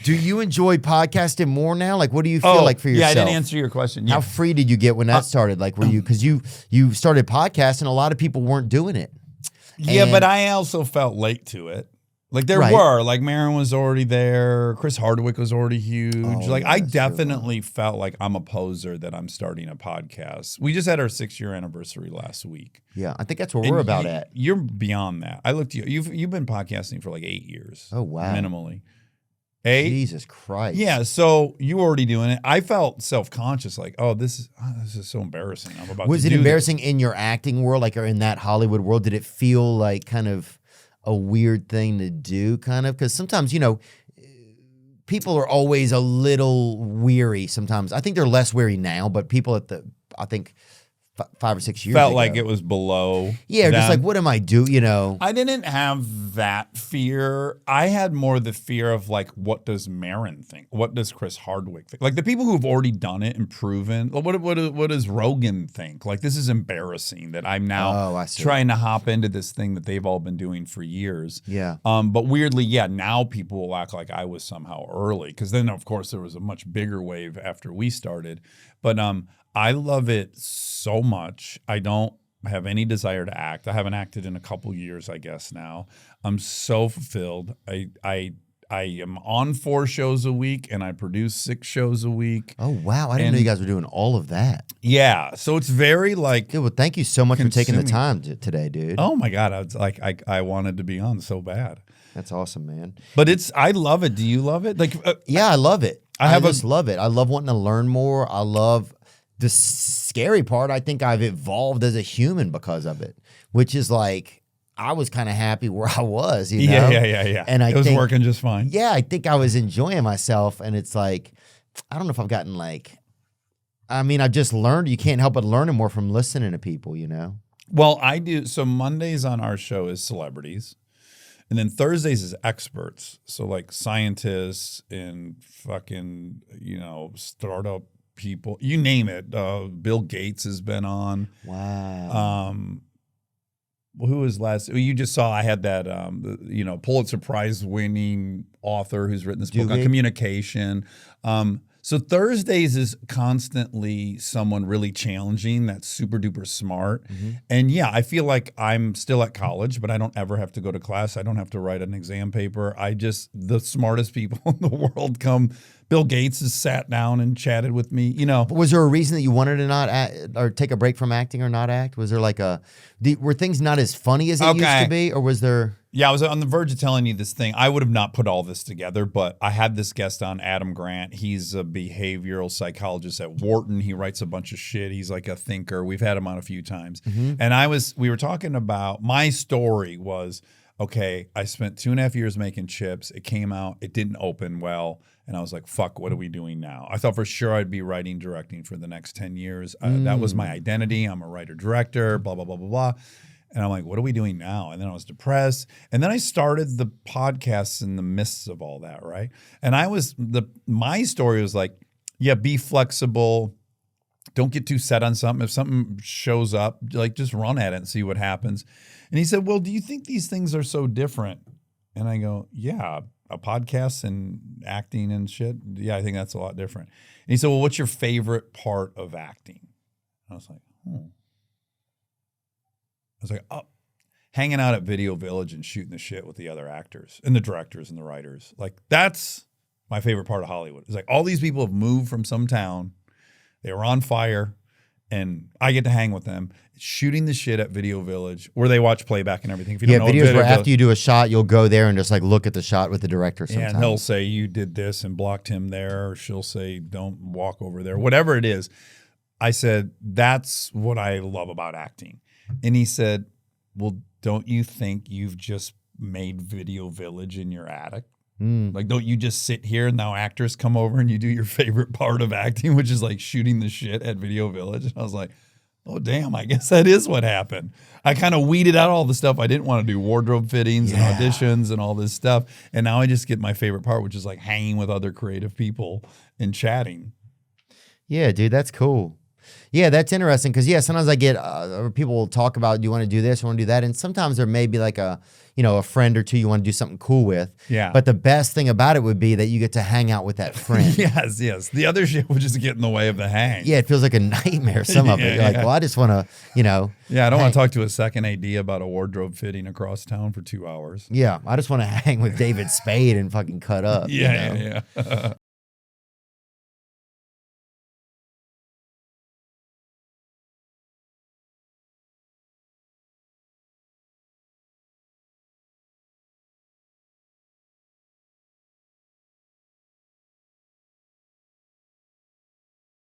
Do you enjoy podcasting more now? Like, what do you feel like for yourself? Yeah, I didn't answer your question. How free did you get when that started? Like, were you, because you started podcasting, a lot of people weren't doing it. Yeah, but I also felt late to it. Like there were, like Marin was already there. Chris Hardwick was already huge. I definitely felt like I'm a poser that I'm starting a podcast. We just had our 6-year anniversary last week. Yeah, I think that's where we're about at. You're beyond that. I looked at you. You've been podcasting for like 8 years. Oh, wow. Minimally. 8? Jesus Christ. Yeah, so you were already doing it. I felt self-conscious, like, oh, this is so embarrassing. I'm about to do this. Was it embarrassing in your acting world, like, or in that Hollywood world? Did it feel like kind of a weird thing to do, kind of? Because sometimes, you know, people are always a little weary sometimes. I think they're less weary now, but people at I think 5 or 6 years felt ago, like it was below. Yeah, just like, what am I doing, you know? I didn't have that fear. I had more the fear of like, what does Marin think? What does Chris Hardwick think? Like the people who've already done it and proven, what does Rogan think? Like, this is embarrassing that I'm now trying to hop into this thing that they've all been doing for years. Yeah. But weirdly, now people will act like I was somehow early, because then of course there was a much bigger wave after we started. But I love it so much. I don't have any desire to act. I haven't acted in a couple years, I guess now. I'm so fulfilled. I am on 4 shows a week and I produce 6 shows a week. Oh, wow. I didn't know you guys were doing all of that. Yeah. So it's very like... Dude, well, thank you so much for taking the time today, dude. Oh my God. I was like, I wanted to be on so bad. That's awesome, man. But I love it. Do you love it? Like, yeah, I love it. I just love it. I love wanting to learn more. I love... The scary part, I think I've evolved as a human because of it, which is like, I was kind of happy where I was, you know? Yeah. And it was working just fine. Yeah, I think I was enjoying myself. And it's like, I don't know if I've gotten like, I mean, I've just learned, you can't help but learning more from listening to people, you know? Well, I do. So Mondays on our show is celebrities. And then Thursdays is experts. So like scientists and fucking, you know, startup people, you name it. Bill Gates has been on. Wow. Who was last? You just saw I had that, Pulitzer Prize winning author who's written this book on communication. So Thursdays is constantly someone really challenging that's super duper smart. Mm-hmm. And yeah, I feel like I'm still at college, but I don't ever have to go to class. I don't have to write an exam paper. The smartest people in the world come. Bill Gates has sat down and chatted with me, you know. Was there a reason that you wanted to not act or take a break from acting or not act? Was there like were things not as funny as it used to be, or was there? Yeah, I was on the verge of telling you this thing. I would have not put all this together, but I had this guest on, Adam Grant. He's a behavioral psychologist at Wharton. He writes a bunch of shit. He's like a thinker. We've had him on a few times. Mm-hmm. And we were talking about, my story was, okay, I spent 2.5 years making chips. It came out. It didn't open well. And I was like, fuck, what are we doing now? I thought for sure I'd be writing, directing for the next 10 years. That was my identity. I'm a writer-director, blah, blah, blah, blah, blah. And I'm like, what are we doing now? And then I was depressed. And then I started the podcasts in the midst of all that, right? And my story was like, yeah, be flexible. Don't get too set on something. If something shows up, like just run at it and see what happens. And he said, well, do you think these things are so different? And I go, yeah, a podcast and acting and shit. Yeah, I think that's a lot different. And he said, well, what's your favorite part of acting? And I was like, oh, hanging out at Video Village and shooting the shit with the other actors and the directors and the writers. Like, that's my favorite part of Hollywood. It's like all these people have moved from some town. They were on fire. And I get to hang with them, shooting the shit at Video Village, where they watch playback and everything. If you don't know videos where after you do a shot, you'll go there and just like look at the shot with the director sometimes. Yeah, and he'll say, you did this and blocked him there, or she'll say, don't walk over there, whatever it is. I said, that's what I love about acting. And he said, well, don't you think you've just made Video Village in your attic? Like, don't you just sit here and now actors come over and you do your favorite part of acting, which is like shooting the shit at Video Village? And I was like, oh, damn, I guess that is what happened. I kind of weeded out all the stuff I didn't want to do, wardrobe fittings and auditions and all this stuff. And now I just get my favorite part, which is like hanging with other creative people and chatting. Yeah, dude, that's cool. Yeah, that's interesting because sometimes I get people will talk about, do you want to do this, you want to do that, and sometimes there may be like a friend or two you want to do something cool with. Yeah. But the best thing about it would be that you get to hang out with that friend. Yes. The other shit would just get in the way of the hang. Yeah, it feels like a nightmare. Some of it, you're like, well, I just want to, Yeah, I don't want to talk to a second AD about a wardrobe fitting across town for 2 hours. Yeah, I just want to hang with David Spade and fucking cut up. Yeah.